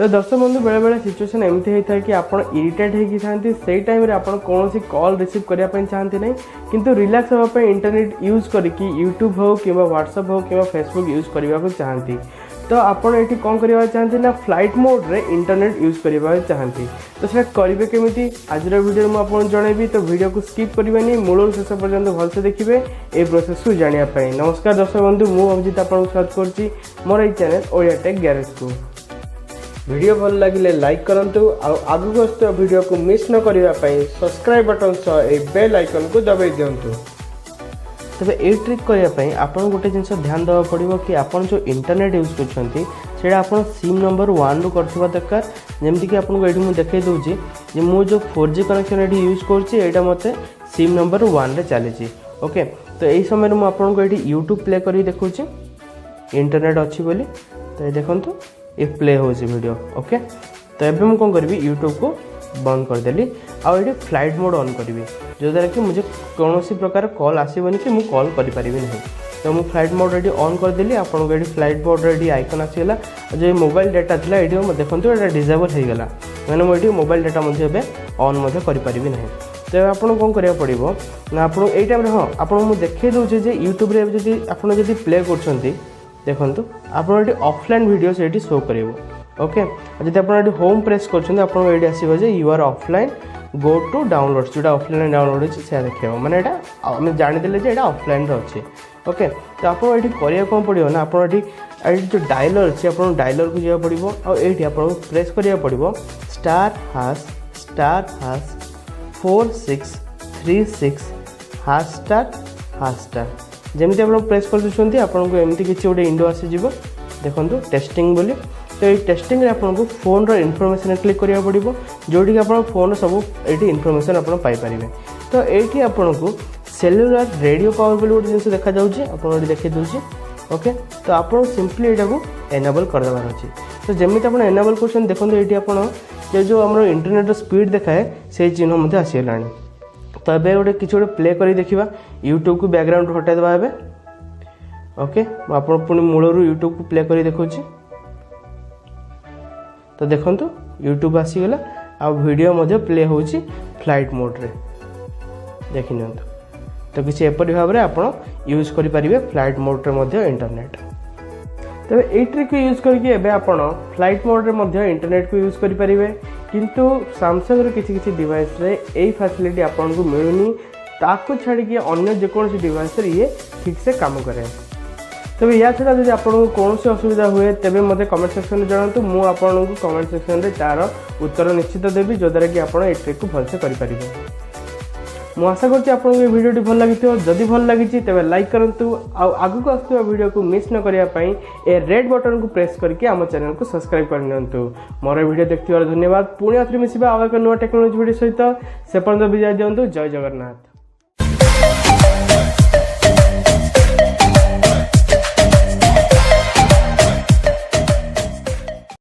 तो दर्शक बंधु बेले बेले सिचुएशन एमती होता है कि आप इरिटेट होती से टाइम रे आपन कौन कॉल रिसीव करने चाहती नहीं किंतु रिलैक्स होगापी इंटरनेट यूज करके यूट्यूब हो कि व्हाट्सएप हो कि फेसबुक यूज करने को चाहती तो आपड़ ये कौन करवा चाहती ना फ्लाइट मोड रे इंटरनेट यूज करने चाहती तो से करेंगे केमी आज वीडियो मुझे जनइबी तो वीडियो को स्किप करेंगे मूल शेष पर्यंत भलसे देखिए ये प्रोसेस को जानापी। नमस्कार दर्शक बंधु मुझे अभिजीत आपको स्वागत करुच्ची मोर ये चैनल ओडिया टेक गैरेज को। वीडियो भल लगे लाइक करूँ आगू आसुवा वीडियो को मिस न करने सब्सक्राइब बटन सह एक बेल आइकन को दबाई दिंतु। तेरे ये ट्रिक करने आप गोटे जिन ध्यान देवा पड़ो कि आप जो इंटरनेट यूज कर आप सिम नंबर 1 रू करवा दरकार जमीक कि आपको ये मुझे देखई दूसरी कि मु जो 4G कनेक्शन ये यूज कर मत सिम नंबर 1 रे चली। ओके तो यही समय मुझे आपको ये यूट्यूब प्ले कर देखुँ इंटरनेट अच्छी बोली तो ये देखो ये प्ले हो वीडियो। ओके तो ये मुझे कौन करी यूट्यूब को बंद करदेली आगे फ्लाइट मोड ऑन करी जो द्वारा कि मुझे कौन प्रकार कॉल आसबनी कि मुझे कॉल करें ना तो मुझे फ्लाइट मोड ये ऑन करदेली आपको ये फ्लाइट मोड ये आइकन आसीगला जो मोबाइल डाटा था ये देखो ये डिजेबल होगा मैंने मुझे मोबाइल डाटा ऑन करें ना तो आपको कौन करा पड़ो ना आप टाइम हाँ आपको देखे दूसरे जे यूट्यूब आप प्ले कर देखो आप ऑफलाइन वीडियो से शो कर। ओके जब आप होम प्रेस कर आसो you are offline go to download जो ऑफलाइन डाउनलोड से देखा मैंने आम जानीदे जो यहाँ ऑफलाइन अच्छे। ओके तो आपको ये करा कौन पड़ो ना आप जो डायलर अच्छे आप डायलर को जावा पड़ो आईटी आपको प्रेस करा पड़ो ***4636# जमी आप प्रेस कर दूसरी आपको एमती किसी गोटे इंडो आसीज देखो टेस्टिंग बोली तो ये टेस्टिंग आपको फोन रो इनफॉरमेशन क्लिक करा पड़ो जोटी आप फोन सब ये इनफॉरमेशन आप पाइपर। तो ये आपको सेलुलर रेडियो पावर बोली गोटे जिन देखा जाऊँगी आपको देखी दूसरी। ओके तो आप सिंपली यहाँ एनेबल करदेवार अच्छे तो जमी आप एनेबल कर देखो ये आप जो आम इंटरनेट स्पीड देखाए से चिन्ह आसीगला। तो ये गोटे किसी गोटे प्ले कर देखा यूट्यूब को बैकग्राउंड हटाई देवा ए। ओके आप पुणी मूलर यूट्यूब को प्ले कर देखा तो देखो यूट्यूब आसीगला आ वीडियो प्ले हो फ्लाइट मोड रे देखी नि तो किसी एपरी भाव में आप यूज करेंगे फ्लाइट मोड रे इंटरनेट। तो ये ट्रिक यूज करके आप फ्लाइट मोड रे इंटरनेट को यूज करेंगे किंतु सैमसंग किसी डिवाइस रे यही फैसिलिटी आपको मिलूनी ताको छाड़ी अन्य जेकोसी डिवाइस ये ठीक से काम करे। तबे या छड़ा जब आपको कौन असुविधा हुए तेज मत कमेंट सेक्शन में जनातु मुझे आपको कमेंट सेक्शन में तार उत्तर निश्चित देवी जो द्वारा कि आप ट्रिक को भलसे करेंगे। मुझे आशा करूँ वीडियो भल लगी जदि भल लगी तेज लाइक करूँ आगू आसुवा वीडियो को मिस न करने ए रेड बटन को प्रेस करके आम चैनल को सब्सक्राइब करनी। मोर वीडियो देखते धन्यवाद पुणी आउ मिसवा आउ एक नुआ टेक्नोलोजी वीडियो सहित से पर्यंत विदाय दिंतु। जय जगन्नाथ।